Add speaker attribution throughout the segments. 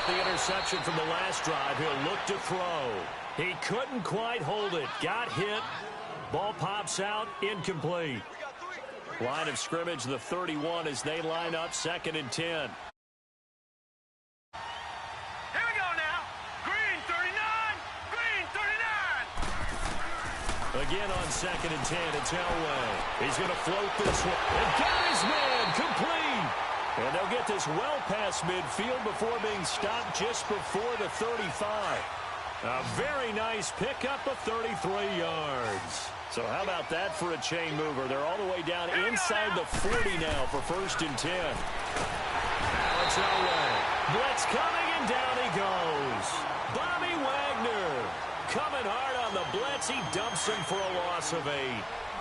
Speaker 1: off the interception from the last drive. He'll look to throw. He couldn't quite hold it. Got hit. Ball pops out. Incomplete. Line of scrimmage, the 31 as they line up 2nd and 10. Again on 2nd and 10, it's Elway. He's going to float this one. And got his man complete. And they'll get this well past midfield before being stopped just before the 35. A very nice pickup of 33 yards. So how about that for a chain mover? They're all the way down inside the 40 now for 1st and 10. Alex Elway. Blitz coming, and down he goes. Bobby Wagner coming hard on the blitz. He dumps him for a loss of 8.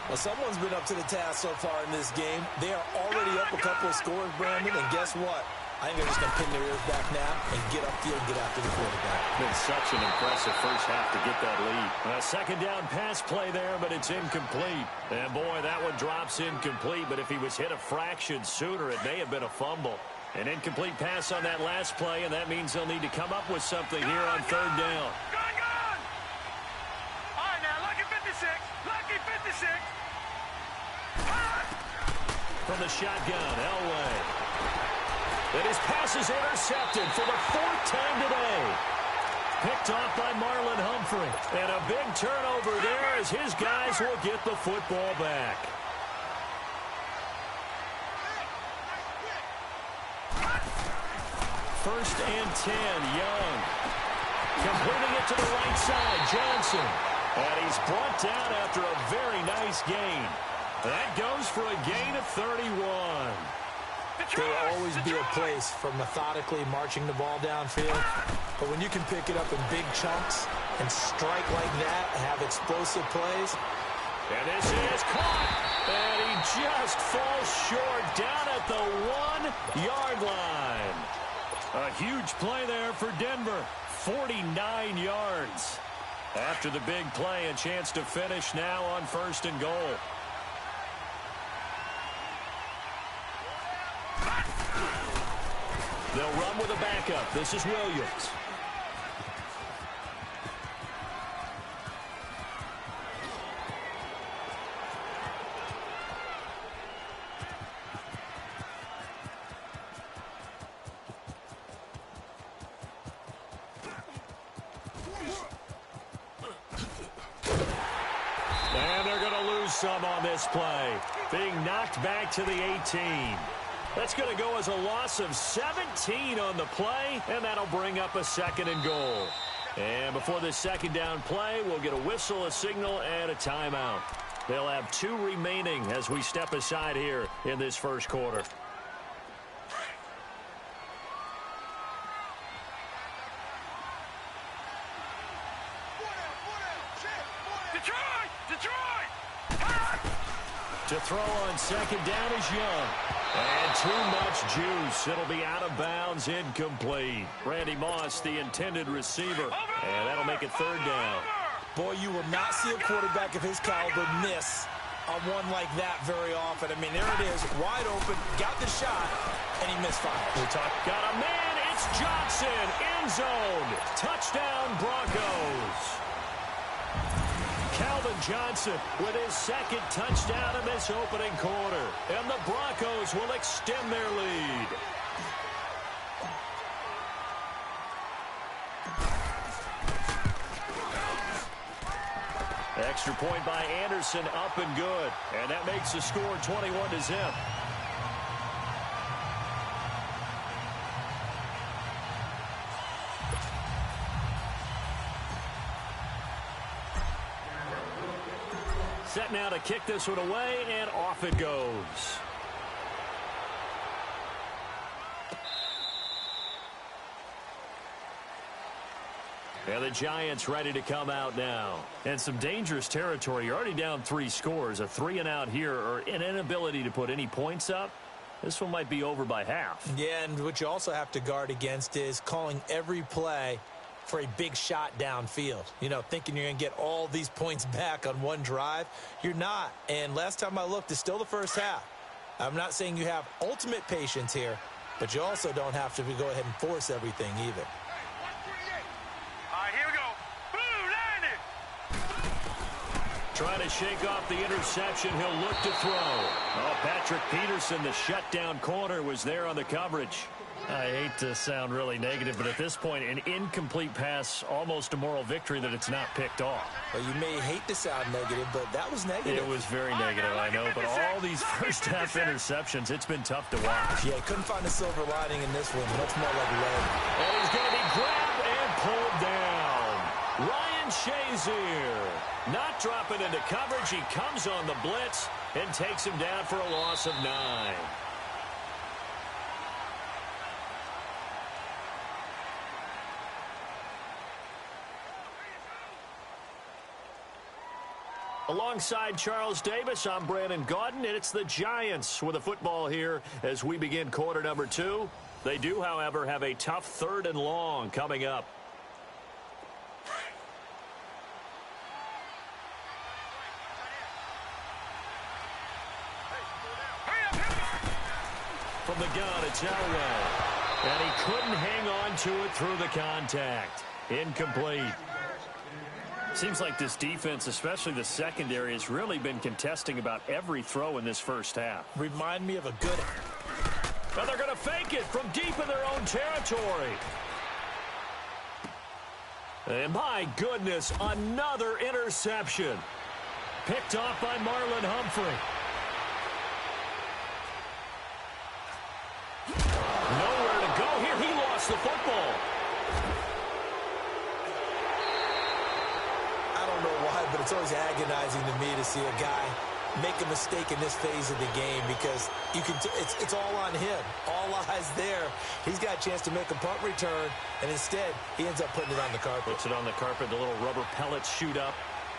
Speaker 2: Well, someone's been up to the task so far in this game. They are already up a couple of scores, Brandon, and guess what? I think they're just going to pin their ears back now and get upfield and get after the quarterback.
Speaker 1: Been such an impressive first half to get that lead. A 2nd down pass play there, but it's incomplete. And boy, that one drops incomplete, but if he was hit a fraction sooner, it may have been a fumble. An incomplete pass on that last play, and that means they'll need to come up with something here on 3rd down. From the shotgun, Elway. And his pass is intercepted for the 4th time today. Picked off by Marlon Humphrey. And a big turnover there as his guys will get the football back. First and 10, Young. Completing it to the right side, Johnson. And he's brought down after a very nice gain. That goes for a gain of 31.
Speaker 2: There will always be a place for methodically marching the ball downfield. But when you can pick it up in big chunks and strike like that and have explosive plays.
Speaker 1: And this is caught. And he just falls short down at the 1-yard line. A huge play there for Denver. 49 yards. After the big play, a chance to finish now on 1st and goal. They'll run with a backup. This is Williams. And they're going to lose some on this play. Being knocked back to the 18. That's going to go as a loss of 17 on the play, and that'll bring up a 2nd and goal. And before this 2nd down play, we'll get a whistle, a signal, and a timeout. They'll have 2 remaining as we step aside here in this 1st quarter. To throw on 2nd down is Young. And too much juice. It'll be out of bounds, incomplete. Randy Moss, the intended receiver. And that'll make it 3rd down.
Speaker 2: Boy, you will not see a quarterback of his caliber miss on one like that very often. I mean, there it is, wide open, got the shot, and he misfires.
Speaker 1: Got a man, it's Johnson, end zone. Touchdown, Broncos. Calvin Johnson with his 2nd touchdown in this opening quarter. And the Broncos will extend their lead. Extra point by Anderson, up and good. And that makes the score 21-0. Set now to kick this one away, and off it goes. And the Giants ready to come out now. And some dangerous territory. You're already down 3 scores. A 3-and-out here, or an inability to put any points up. This one might be over by half.
Speaker 2: Yeah, and what you also have to guard against is calling every play for a big shot downfield. You know, thinking you're going to get all these points back on one drive. You're not. And last time I looked, it's still the first half. I'm not saying you have ultimate patience here, but you also don't have to go ahead and force everything either.
Speaker 3: All right, here we go. Blue, landing.
Speaker 1: Trying to shake off the interception. He'll look to throw. Oh, Patrick Peterson, the shutdown corner, was there on the coverage.
Speaker 4: I hate to sound really negative, but at this point, an incomplete pass, almost a moral victory that it's not picked off.
Speaker 2: Well, you may hate to sound negative, but that was negative.
Speaker 4: It was very negative, I know, but all these first-half interceptions, it's been tough to watch.
Speaker 2: Yeah, couldn't find a silver lining in this one. Much more like lead.
Speaker 1: And he's going to be grabbed and pulled down. Ryan Shazier not dropping into coverage. He comes on the blitz and takes him down for a loss of 9. Alongside Charles Davis, I'm Brandon Gaudin, and it's the Giants with the football here as we begin quarter number 2. They do, however, have a tough 3rd and long coming up. From the gun, it's Elway. And he couldn't hang on to it through the contact. Incomplete.
Speaker 4: Seems like this defense, especially the secondary, has really been contesting about every throw in this first half.
Speaker 2: Remind me of a good...
Speaker 1: Now they're going to fake it from deep in their own territory. And my goodness, another interception. Picked off by Marlon Humphrey. Nowhere to go here. He lost the football.
Speaker 2: But it's always agonizing to me to see a guy make a mistake in this phase of the game because you can. It's all on him. All eyes there. He's got a chance to make a punt return, and instead he ends up putting it on the carpet.
Speaker 1: Puts it on the carpet. The little rubber pellets shoot up.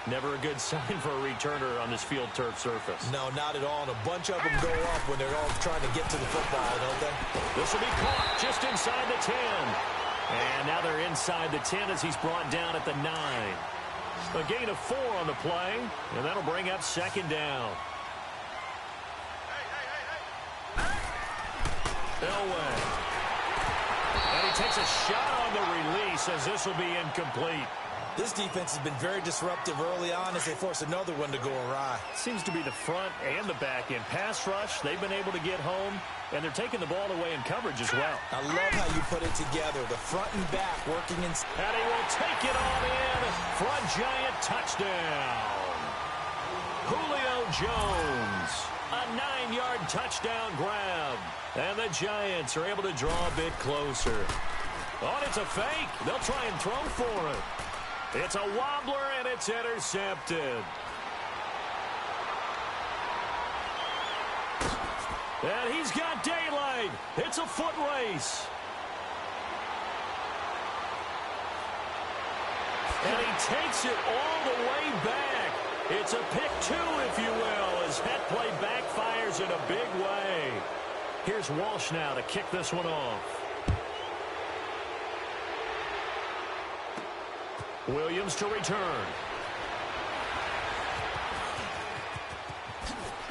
Speaker 1: Never a good sign for a returner on this field turf surface.
Speaker 2: No, not at all. And a bunch of them go up when they're all trying to get to the football, don't they?
Speaker 1: This will be caught just inside the 10. And now they're inside the 10 as he's brought down at the 9. A gain of 4 on the play, and that'll bring up 2nd down. Elway. And he takes a shot on the release as this will be incomplete.
Speaker 2: This defense has been very disruptive early on as they force another one to go awry.
Speaker 4: Seems to be the front and the back end. Pass rush, they've been able to get home, and they're taking the ball away in coverage as well.
Speaker 2: I love how you put it together. The front and back working in.
Speaker 1: And he will take it on in for a Giant touchdown. Julio Jones, a 9-yard touchdown grab. And the Giants are able to draw a bit closer. Oh, it's a fake. They'll try and throw for it. It's a wobbler, and it's intercepted. And he's got daylight. It's a foot race. And he takes it all the way back. It's a pick 2, if you will, as that play backfires in a big way. Here's Walsh now to kick this one off. Williams to return.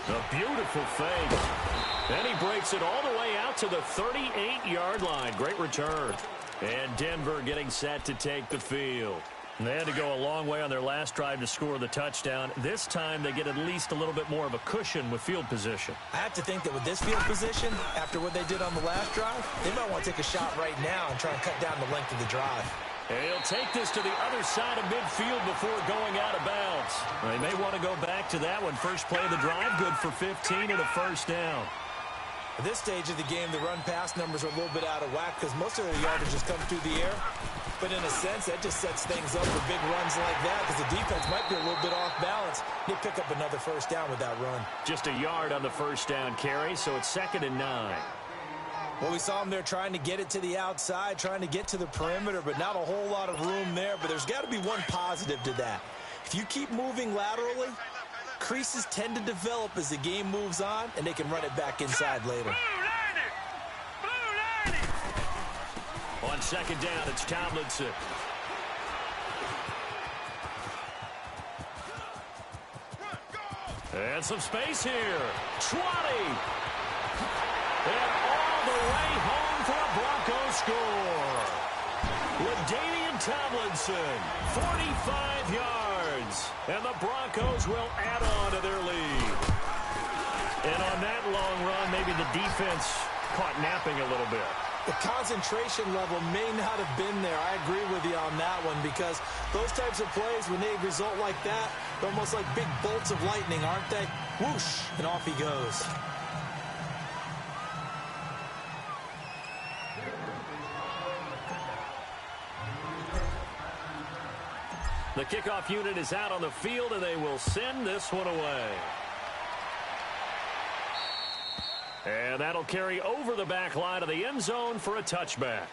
Speaker 1: A beautiful fake. And he breaks it all the way out to the 38-yard line. Great return. And Denver getting set to take the field. They had to go a long way on their last drive to score the touchdown. This time they get at least a little bit more of a cushion with field position.
Speaker 2: I have to think that with this field position, after what they did on the last drive, they might want to take a shot right now and try and cut down the length of the drive.
Speaker 1: And he'll take this to the other side of midfield before going out of bounds. They may want to go back to that one. First play of the drive, good for 15 and a first down.
Speaker 2: At this stage of the game, the run-pass numbers are a little bit out of whack because most of their yardage just comes through the air. But in a sense, that just sets things up for big runs like that because the defense might be a little bit off balance. They pick up another first down with that run.
Speaker 1: Just a yard on the first down carry, so it's 2nd and 9.
Speaker 2: Well, we saw them there trying to get it to the outside, trying to get to the perimeter, but not a whole lot of room there. But there's got to be one positive to that. If you keep moving laterally, creases tend to develop as the game moves on, and they can run it back inside later.
Speaker 1: On 2nd down, it's Tomlinson. And some space here. 20. And all the way home for a Broncos score. LaDainian Tomlinson, 45 yards. And the Broncos will add on to their lead. And on that long run, maybe the defense caught napping a little bit.
Speaker 2: The concentration level may not have been there. I agree with you on that one, because those types of plays, when they result like that, they're almost like big bolts of lightning, aren't they? Whoosh, and off he goes.
Speaker 1: The kickoff unit is out on the field, and they will send this one away. And that'll carry over the back line of the end zone for a touchback.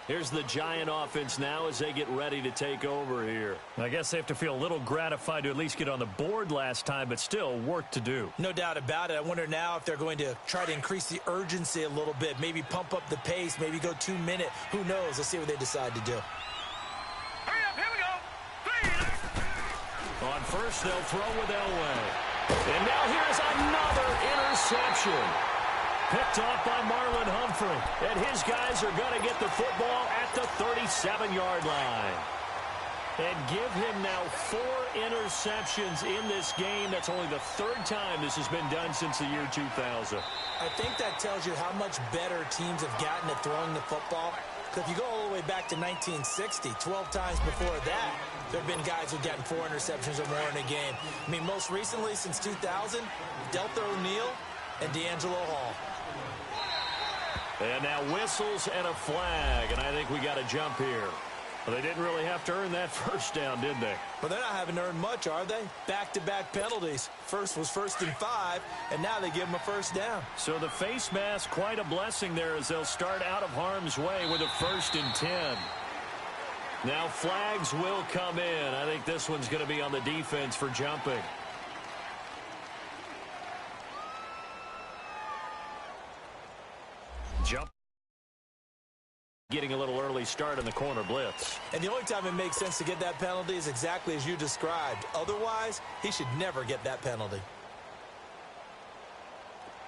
Speaker 1: Here's the Giant offense now as they get ready to take over here.
Speaker 4: I guess they have to feel a little gratified to at least get on the board last time, but still work to do.
Speaker 2: No doubt about it. I wonder now if they're going to try to increase the urgency a little bit, maybe pump up the pace, maybe go 2 minute. Who knows? Let's see what they decide to do.
Speaker 3: Hurry up, here we go.
Speaker 1: On first, they'll throw with Elway. And now here's another interception. Picked off by Marlon Humphrey. And his guys are going to get the football at the 37-yard line. And give him now 4 interceptions in this game. That's only the 3rd time this has been done since the year 2000.
Speaker 2: I think that tells you how much better teams have gotten at throwing the football. Because if you go all the way back to 1960, 12 times before that, there have been guys who've gotten 4 interceptions or more in a game. I mean, most recently, since 2000, Deltha O'Neal and D'Angelo Hall.
Speaker 1: And now whistles and a flag, and I think we got a jump here. Well, they didn't really have to earn that first down, did they?
Speaker 2: But they're not having to earn much, are they? Back-to-back penalties. First was 1st and 5, and now they give them a first down.
Speaker 1: So the face mask, quite a blessing there as they'll start out of harm's way with a 1st and 10. Now flags will come in. I think this one's going to be on the defense for jumping. Jump. Getting a little early start in the corner blitz.
Speaker 2: And the only time it makes sense to get that penalty is exactly as you described. Otherwise, he should never get that penalty.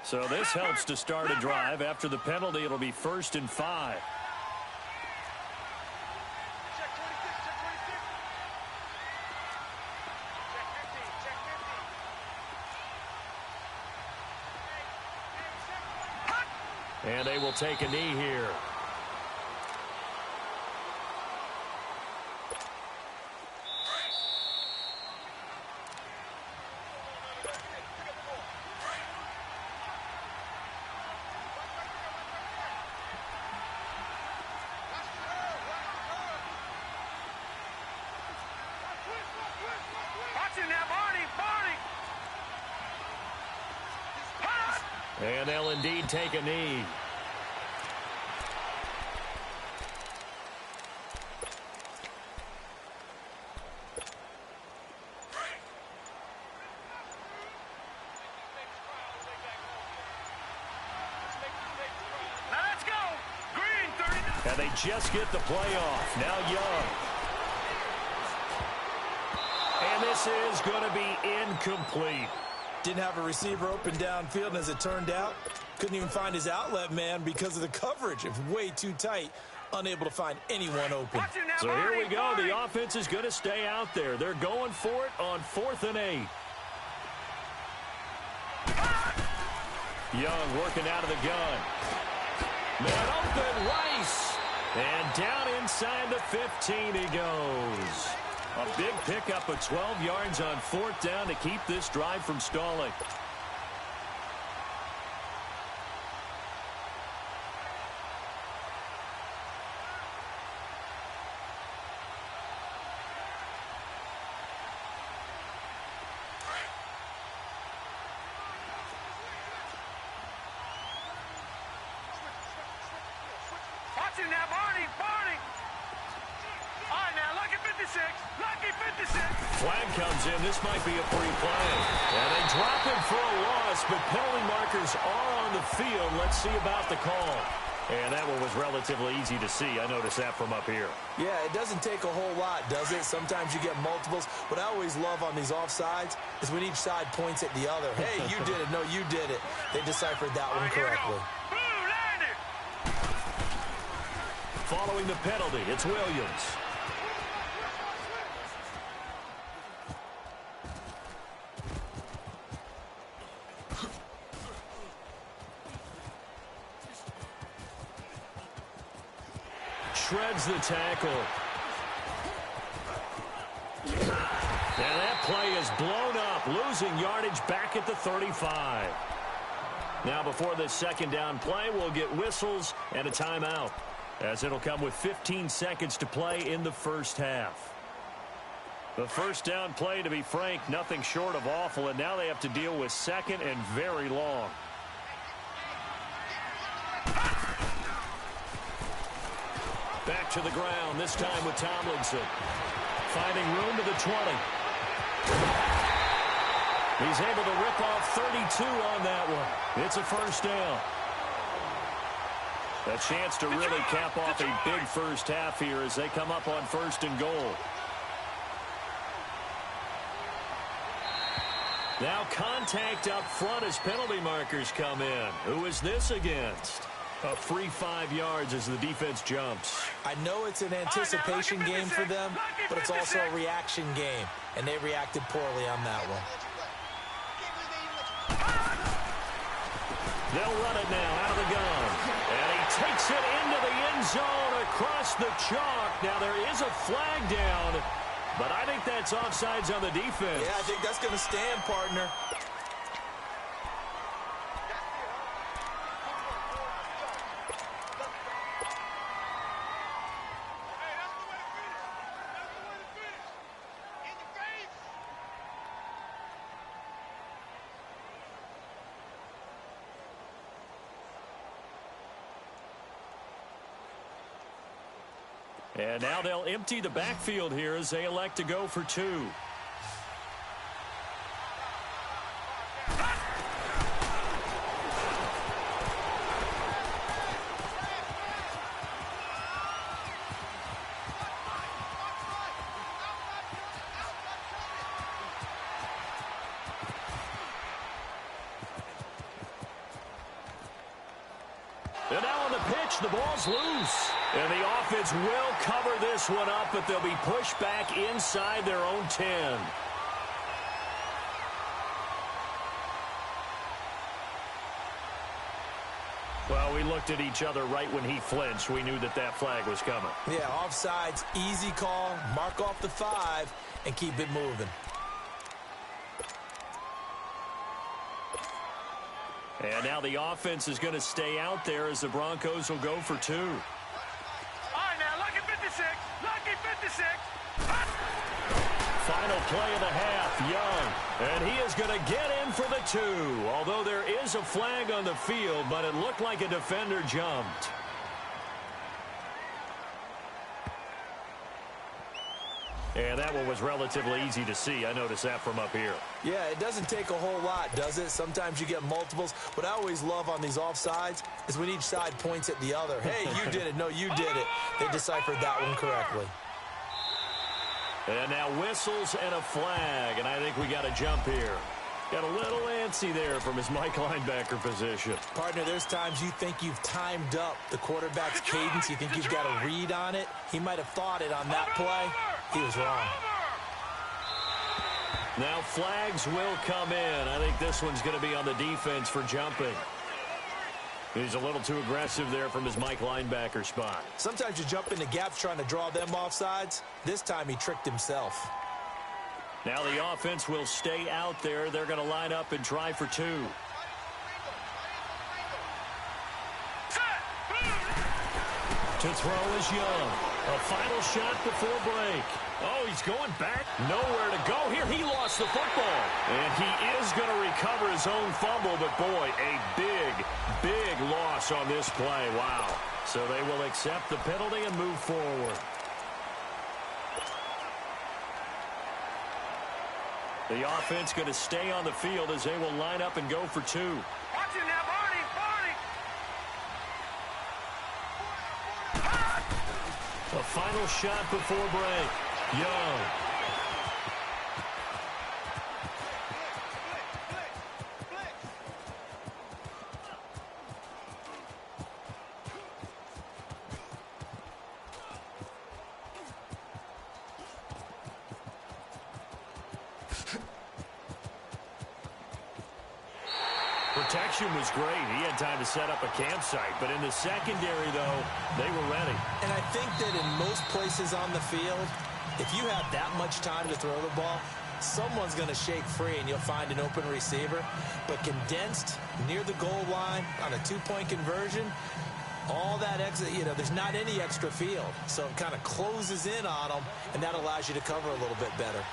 Speaker 1: So this helps to start a drive. After the penalty, it'll be 1st and 5.
Speaker 3: Check 26, check 26. Check 15, check 15.
Speaker 1: And they will take a knee here.
Speaker 3: Watch him now, Barney, Barney.
Speaker 1: And they'll indeed take a knee.
Speaker 3: Let's go. Green, 39.
Speaker 1: And they just get the play off. Now Young. And this is going to be incomplete.
Speaker 2: Didn't have a receiver open downfield, and as it turned out, couldn't even find his outlet man because of the coverage. It's way too tight, unable to find anyone open.
Speaker 3: Watch him now,
Speaker 1: So
Speaker 3: Barney,
Speaker 1: here we go.
Speaker 3: Barney.
Speaker 1: The offense is going to stay out there. They're going for it on 4th and 8. Young working out of the gun. Man open, Rice. And down inside the 15 he goes. A big pickup of 12 yards on 4th down to keep this drive from stalling.
Speaker 3: Watch him now, Barney, Barney. All right, now, lucky 56. Lucky 56.
Speaker 1: Flag comes in. This might be a free play. And they drop him for a loss, but penalty markers are on the field. Let's see about the call. And that one was relatively easy to see. I noticed that from up here.
Speaker 2: Yeah, it doesn't take a whole lot, does it? Sometimes you get multiples. What I always love on these offsides is when each side points at the other. Hey, you did it. No, you did it. They deciphered that one
Speaker 3: All right, here we go.
Speaker 2: correctly.
Speaker 3: Blue, landed.
Speaker 1: following the penalty. It's Williams. Shreds the tackle. And that play is blown up, losing yardage back at the 35. Now before this second down play, we'll get whistles and a timeout, as it'll come with 15 seconds to play in the first half. The first down play, to be frank, nothing short of awful, and now they have to deal with second and very long. Back to the ground, this time with Tomlinson. Finding room to the 20. He's able to rip off 32 on that one. It's a first down. A chance to really cap off a big first half here as they come up on first and goal. Now contact up front as penalty markers come in. Who is this against? A free 5 yards as the defense jumps.
Speaker 2: I know it's an anticipation game for them, but it's also a reaction game, and they reacted poorly on that one.
Speaker 1: They'll run it now out of the gun. And he takes it into the end zone across the chalk. Now there is a flag down, but I think that's offsides on the defense.
Speaker 2: Yeah, I think that's going to stand, partner.
Speaker 1: And now they'll empty the backfield here as they elect to go for 2. And now on the pitch, the ball's loose. And the offense will cover this one up, but they'll be pushed back inside their own 10. Well, we looked at each other right when he flinched. We knew that that flag was coming.
Speaker 2: Yeah, offsides, easy call, mark off the 5, and keep it moving.
Speaker 1: And now the offense is going to stay out there as the Broncos will go for 2.
Speaker 3: All right, now, lucky 56. Lucky 56.
Speaker 1: Final play of the half, Young. And he is going to get in for the 2. Although there is a flag on the field, but it looked like a defender jumped. And that one was relatively easy to see. I noticed that from up here.
Speaker 2: Yeah, it doesn't take a whole lot, does it? Sometimes you get multiples. What I always love on these offsides is when each side points at the other. Hey, you did it. No, you did it. They deciphered that one correctly.
Speaker 1: And now whistles and a flag. And I think we got a jump here. Got a little antsy there from his Mike linebacker position.
Speaker 2: Partner, there's times you think you've timed up the quarterback's cadence. You think you've got a read on it. He might have thought it on that play. He was wrong.
Speaker 1: Now flags will come in. I think this one's going to be on the defense for jumping. He's a little too aggressive there from his Mike linebacker spot.
Speaker 2: Sometimes you jump into gaps trying to draw them offsides. This time he tricked himself.
Speaker 1: Now the offense will stay out there. They're going to line up and try for 2. To throw is Young. A final shot before break. Oh, he's going back. Nowhere to go here. He lost the football. And he is going to recover his own fumble. But, boy, a big loss on this play. Wow. So they will accept the penalty and move forward. The offense going to stay on the field as they will line up and go for 2.
Speaker 3: Watch it now, Barney.
Speaker 1: A final shot before break. Young.
Speaker 4: Protection was great. He had time to set up a campsite. But in the secondary, though, they were ready.
Speaker 2: And I think that in most places on the field, if you have that much time to throw the ball, someone's going to shake free and you'll find an open receiver. But condensed near the goal line on a two-point conversion, all that extra, there's not any extra field. So it kind of closes in on them, and that allows you to cover a little bit better.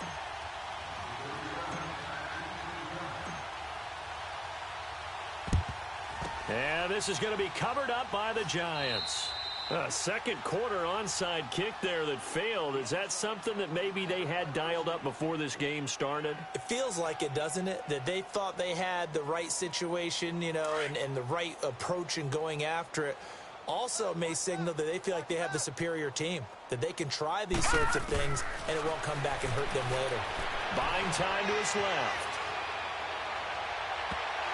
Speaker 4: And this is going to be covered up by the Giants. A second quarter onside kick there that failed. Is that something that maybe they had dialed up before this game started?
Speaker 2: It feels like it, doesn't it? That they thought they had the right situation, and the right approach in going after it. Also may signal that they feel like they have the superior team, that they can try these sorts of things, and it won't come back and hurt them later.
Speaker 4: Buying time to his left.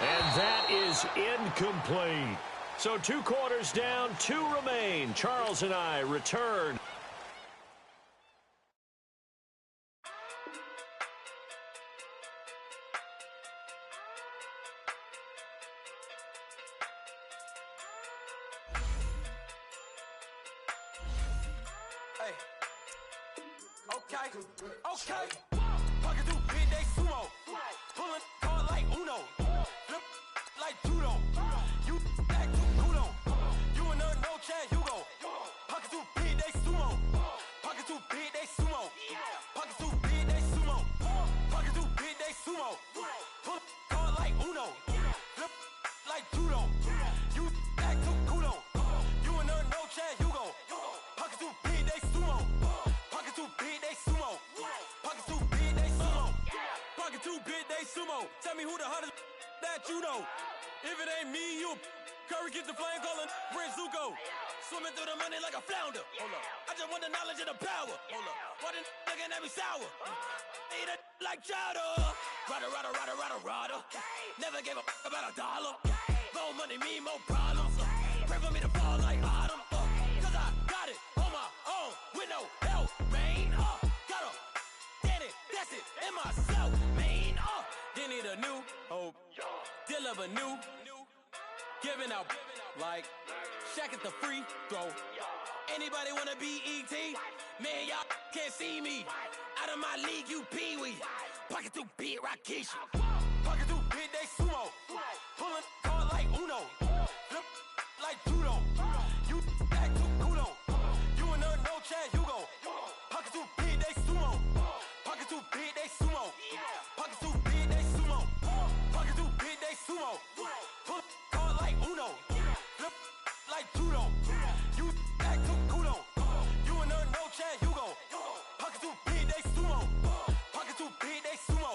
Speaker 4: And that is incomplete. So 2 quarters down, 2 remain. Charles and I return.
Speaker 3: Hey. Okay. Pocket through big day sumo. Pulling hard like Uno. Flip like judo. You act too kudo. You and her no chance, you go. Pocket too big day sumo. Pocket too big day sumo. Pocket too big day sumo. Pocket too big day sumo. Pull hard like Uno. Flip like judo. You act too kudo. You and her no chance, you go. Pocket too big day sumo. Pocket too big day sumo. Pocket too big day sumo. Pocket too big day sumo. Tell me who the hottest that you know. If it ain't me, you Curry get the flame calling Prince Zuko. Swimming through the money like a flounder. Hold up. I just want the knowledge and the power. Hold up. Why the looking at me sour? Eat it like chowder. Rada. Never gave a about $1. More money, me, more problems. Pray for me to fall like autumn. Cause I got it on my own with no help, man. Got a get it, that's it, in myself, man. They need a new hope. Deal of a new giving out like Shaq at the free throw. Anybody wanna be ET? Man, y'all can't see me. Out of my league, you pee-wee. Pocket too big, Rakish. Pocket too big, they sumo. Pulling hard like Uno. Flip like judo. You act too kudo. You and her no chance, you go. Pocket too big, they sumo. Pocket too big, they sumo. Pocket too big, they sumo. Pocket too big, they sumo. Pull hard like Uno. Flip like judo. You act too kudo. You and her no chance, you go. Pocket too big, they sumo. Pocket too big, they sumo.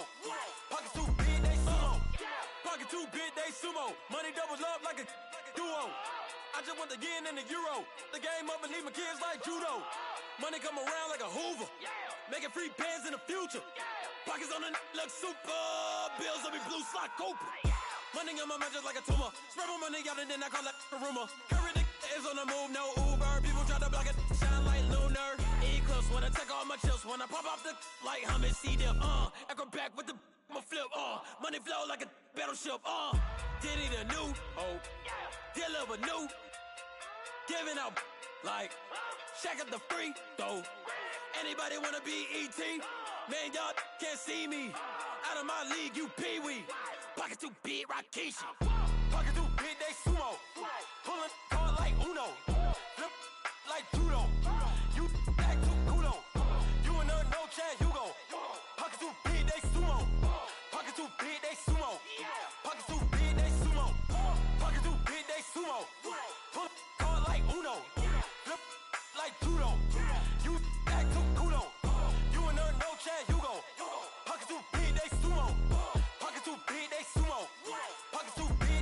Speaker 3: Pocket too big, they sumo. Pocket too big, they sumo. Money doubles up like a duo. I just want the yen and the euro. The game up and leave my kids like judo. Money come around like a Hoover. Making free bands in the future. Pockets on the look super. Bills will be blue slot Cooper. Money on my mind just like a tumor. Spread my money out and then I call that a rumor. Curry is on the move, no Uber. People try to block it, shine like lunar. Eclipse when I take all my chips. When I pop off the like hummus, see them. Echo back with the flip. Money flow like a battleship. Diddy the new hope. Deliver new. Giving out like Shaq at the free throw. Anybody wanna be ET? Man, y'all can't see me. Out of my league, you pee-wee. Pocket too big, Rakishi. Pocket too big, they sumo. Pulling hard like Uno. Flip like judo. You act too kudo. You and her no chance, you go. Pocket too big, they sumo. Pocket too big, they sumo. Pocket too big, they sumo. Pocket too big, they sumo. Pull hard like Uno. Flip like judo. You act too kudo. You and her no chance, you go. Pocket too big, they sumo. Pocket too big, they sumo. Pocket too big.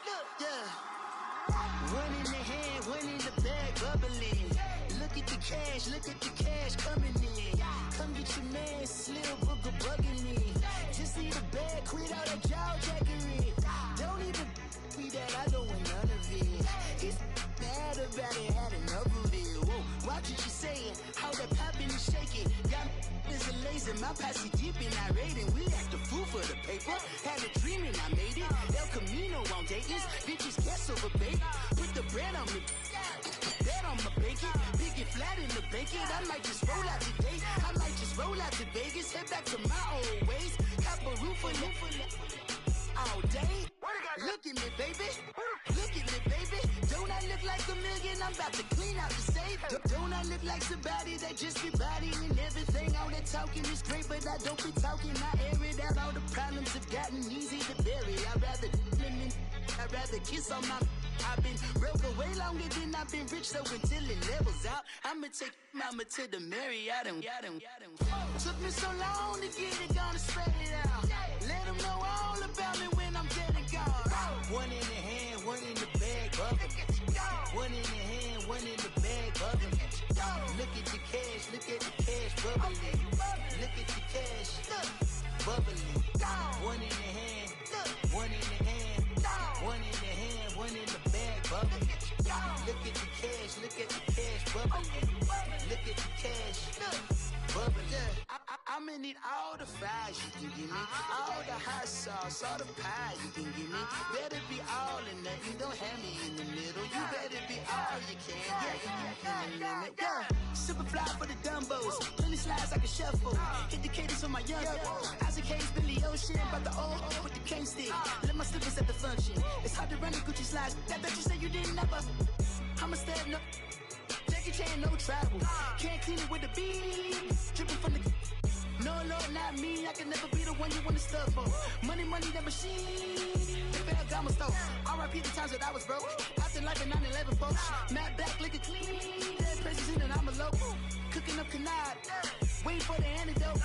Speaker 5: Look, yeah. One in the hand, one in the bag, bubbling. Look at the cash coming in. Come get your man, Slim Booker bugging me. Just need a bag, quit all that jaw jackery. Don't even be that, I don't want none of it. It's bad about it, had enough of it. Whoa, watch what you saying, how that popping and shaking. Got is a laser, my posse deep and I raiding. We act the fool for the paper. Had a dream and I made it. El Camino on Dayton's, bitches guess over baby. Put the bread on me. Bet on my bacon, big and flat in the bacon. I might just roll out today. I might just roll out to Vegas, head back to my old ways. Cop a roof for all day. Look at me, baby. Look at me, baby. Don't I look like a million? I'm about to clean out the safe. Don't I look like somebody that just be bodying everything? All that talking is great, but I don't be talking. I air it out. All the problems have gotten easy to bury. I'd rather kiss on my. I've been broke way longer than I've been rich, so until it levels out, I'ma take mama to the Marriott and took me so long to get it, gonna spread it out. Let them know all about me when I'm dead and gone. One in the hand, one in the bag, bubbling. One in the hand, one in the bag, bubbling. Look at the cash, bubbling. Look at the cash, bubbling. One in the hand, one in the hand. One in the hand, one in the bag, bubbling. Look at the cash, bubbling. Look at the cash, bubbling. I'ma need all the fries you can give me, all the hot sauce, all the pie you can give me. Better be all in nothing, don't have me in the middle. You better be all you can. Yeah. Super fly for the Dumbos, plenty slides like a shuffle. Hit the cadence on my young. Isaac Hayes, Billy Ocean, but the old with the cane stick. Let my slippers at the function. It's hard to run the Gucci slides. That bet you say you didn't never. I'ma step no. Jackie Chan, no travel. Can't clean it with the beat. Dripping from the. No, Lord, not me. I can never be the one you wanna stuff for. Money, that machine. The Ferragamo store. R.I.P. the times that I was broke. After life in 9/11, folks. Matte black, liquor clean. Dead presents in and I'm a local. Cooking up canard. Waiting for the antidote.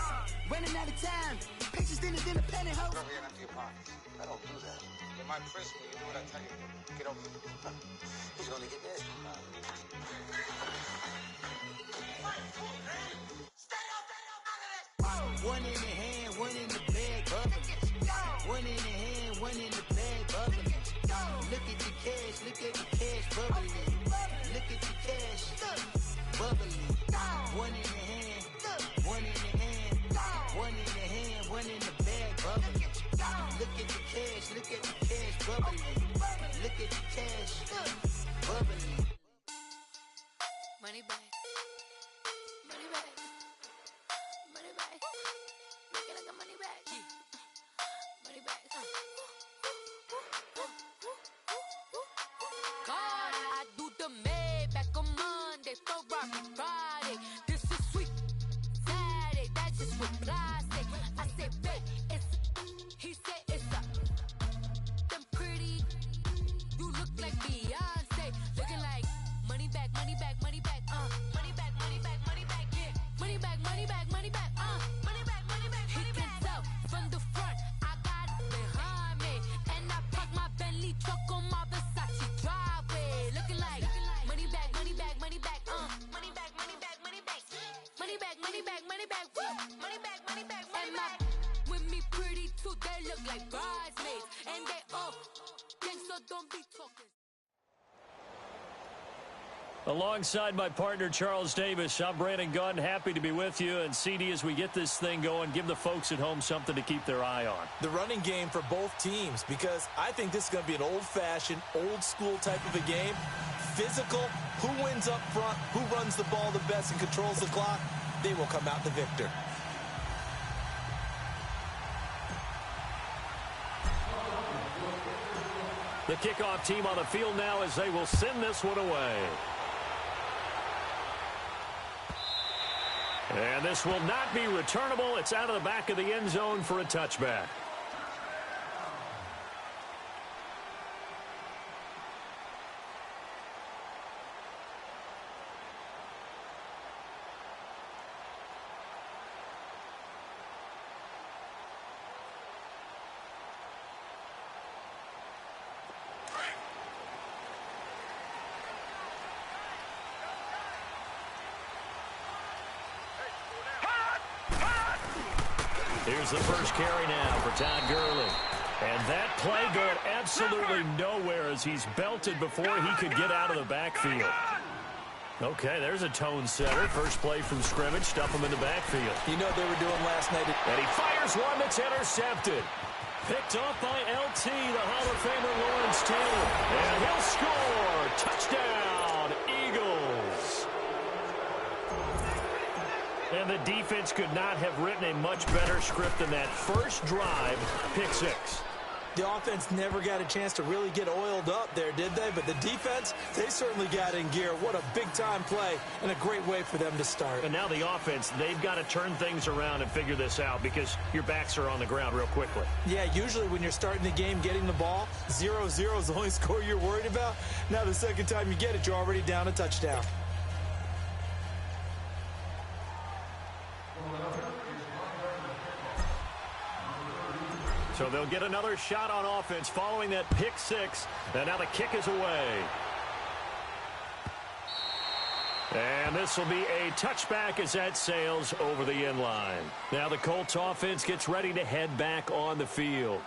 Speaker 5: Running out of time. Pictures thinner than a pantyhose.
Speaker 6: Over here, empty your pockets. I don't do that. You might frisk me. You do what I tell you. Get over here. He's gonna get this.
Speaker 5: One in the hand, one in the bag, bubbling. One in the hand, one in the bag, bubbling. Look at the cash, bubbling. Look at the cash, bubbling. One in the hand, one in the hand, one in the hand, one in the bag, bubbling. Look at the cash, bubbling. Look at the cash, bubbling.
Speaker 7: Money back. Money back. Money back. Make it like a money back. Money back. God, I do the Maybach on Monday, Ferrari Friday. This is sweet Saturday. That's just with plastic. I say, babe, it's. He said it's a. Them pretty. You look like Beyonce. Looking like money back, money back, money back. Money back, money back, money back. Yeah. Money back, money back, money back. Money back, money back, money back. He can tell from the front. I got it behind me. And I park my Bentley truck on my Versace driveway. Looking like money back, money back, money back. Money back, money back, money back. Money back, money back, money back. Money back, money back, money back. With me pretty too, they look like bridesmaids. And they all gang, so don't be talking.
Speaker 4: Alongside my partner, Charles Davis, I'm Brandon Gunn. Happy to be with you. And, CD, as we get this thing going, give the folks at home something to keep their eye on.
Speaker 2: The running game for both teams, because I think this is going to be an old-fashioned, old-school type of a game. Physical, who wins up front, who runs the ball the best and controls the clock, they will come out the victor.
Speaker 4: The kickoff team on the field now as they will send this one away. And this will not be returnable. It's out of the back of the end zone for a touchback. Here's the first carry now for Todd Gurley. And that play going absolutely nowhere as he's belted before he could get out of the backfield. Okay, there's a tone setter. First play from scrimmage, stuff him in the backfield.
Speaker 2: You know what they were doing last night?
Speaker 4: And he fires one that's intercepted. Picked off by LT, the Hall of Famer Lawrence Taylor. And he'll score. Touchdown, Eagles. And the defense could not have written a much better script than that first drive, pick six.
Speaker 2: The offense never got a chance to really get oiled up there, did they? But the defense, they certainly got in gear. What a big-time play and a great way for them to start.
Speaker 4: And now the offense, they've got to turn things around and figure this out because your backs are on the ground real quickly.
Speaker 2: Yeah, usually when you're starting the game, getting the ball, 0-0 is the only score you're worried about. Now the second time you get it, you're already down a touchdown.
Speaker 4: So they'll get another shot on offense following that pick six. And now the kick is away. And this will be a touchback as that sails over the end line. Now the Colts offense gets ready to head back on the field.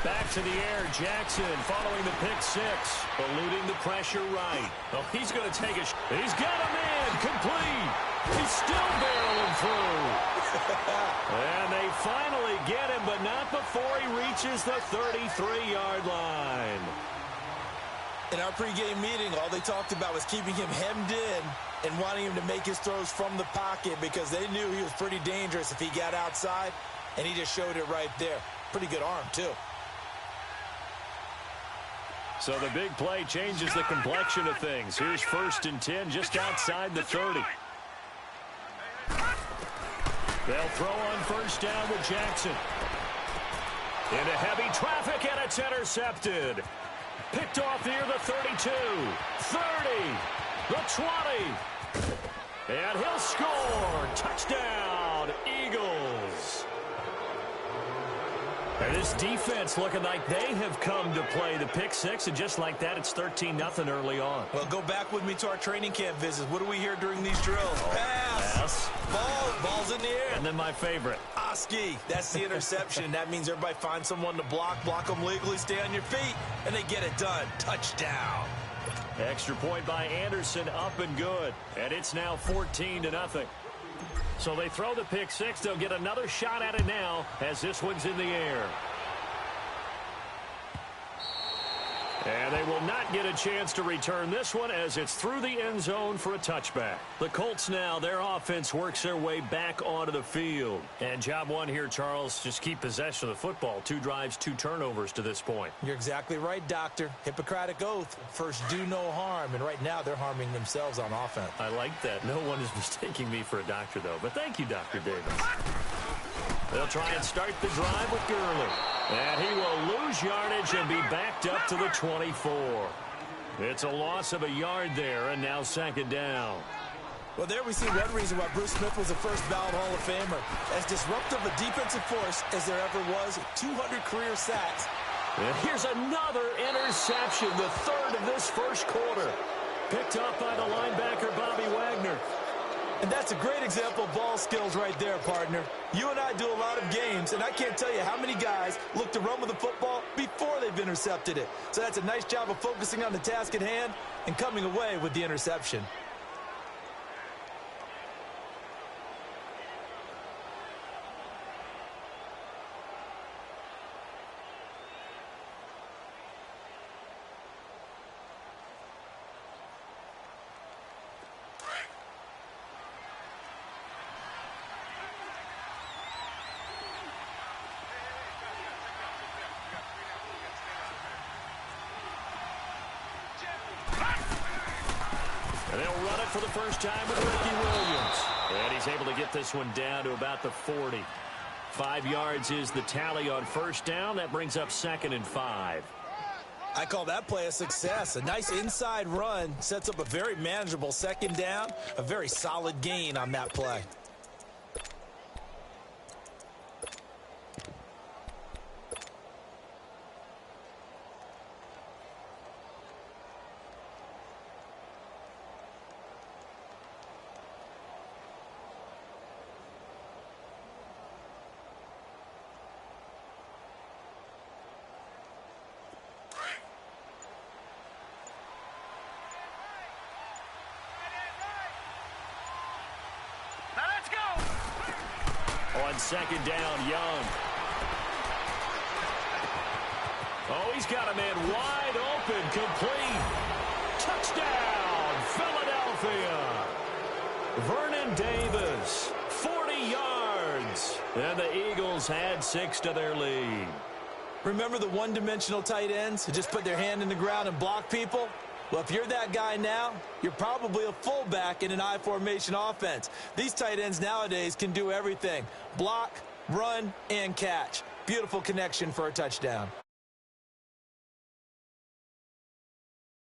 Speaker 4: Back to the air, Jackson following the pick six, eluding the pressure right. Oh, he's going to take a he's got a man, complete. He's still barreling through. And they finally get him, but not before he reaches the 33-yard line.
Speaker 2: In our pregame meeting, all they talked about was keeping him hemmed in and wanting him to make his throws from the pocket because they knew he was pretty dangerous if he got outside, and he just showed it right there. Pretty good arm, too.
Speaker 4: So the big play changes the complexion of things. Here's 1st and 10 just outside the 30. They'll throw on first down with Jackson. Into heavy traffic, and it's intercepted. Picked off near the 32, 30, the 20. And he'll score. Touchdown, Eagles. And this defense looking like they have come to play the pick six, and just like that, it's 13-0 early on.
Speaker 2: Well, go back with me to our training camp visits. What do we hear during these drills? Pass. Ball's in the air.
Speaker 4: And then my favorite.
Speaker 2: Oski. That's the interception. That means everybody finds someone to block them legally, stay on your feet, and they get it done. Touchdown.
Speaker 4: Extra point by Anderson, up and good. And it's now 14-0. So they throw the pick six. They'll get another shot at it now as this one's in the air. And they will not get a chance to return this one as it's through the end zone for a touchback. The Colts now, their offense works their way back onto the field. And job one here, Charles, just keep possession of the football. 2 drives, 2 turnovers to this point.
Speaker 2: You're exactly right, Doctor. Hippocratic oath. First, do no harm. And right now, they're harming themselves on offense.
Speaker 4: I like that. No one is mistaking me for a doctor, though. But thank you, Dr. Davis. They'll try and start the drive with Gurley. And he will lose yardage and be backed up to the 24. It's a loss of a yard there, and now 2nd down.
Speaker 2: Well, there we see one reason why Bruce Smith was a first ballot Hall of Famer. As disruptive a defensive force as there ever was, 200 career sacks.
Speaker 4: And here's another interception, the 3rd of this first quarter. Picked up by the linebacker, Bobby Wagner.
Speaker 2: And that's a great example of ball skills right there, partner. You and I do a lot of games, and I can't tell you how many guys look to run with the football before they've intercepted it. So that's a nice job of focusing on the task at hand and coming away with the interception.
Speaker 4: And they'll run it for the first time with Ricky Williams. And he's able to get this one down to about the 40. 5 yards is the tally on first down. That brings up 2nd and 5.
Speaker 2: I call that play a success. A nice inside run sets up a very manageable 2nd down. A very solid gain on that play.
Speaker 4: On second down, Young. Oh, he's got a man wide open, complete. Touchdown, Philadelphia. Vernon Davis, 40 yards. And the Eagles add 6 to their lead.
Speaker 2: Remember the one-dimensional tight ends who just put their hand in the ground and block people? Well, if you're that guy now, you're probably a fullback in an I-formation offense. These tight ends nowadays can do everything. Block, run, and catch. Beautiful connection for a touchdown.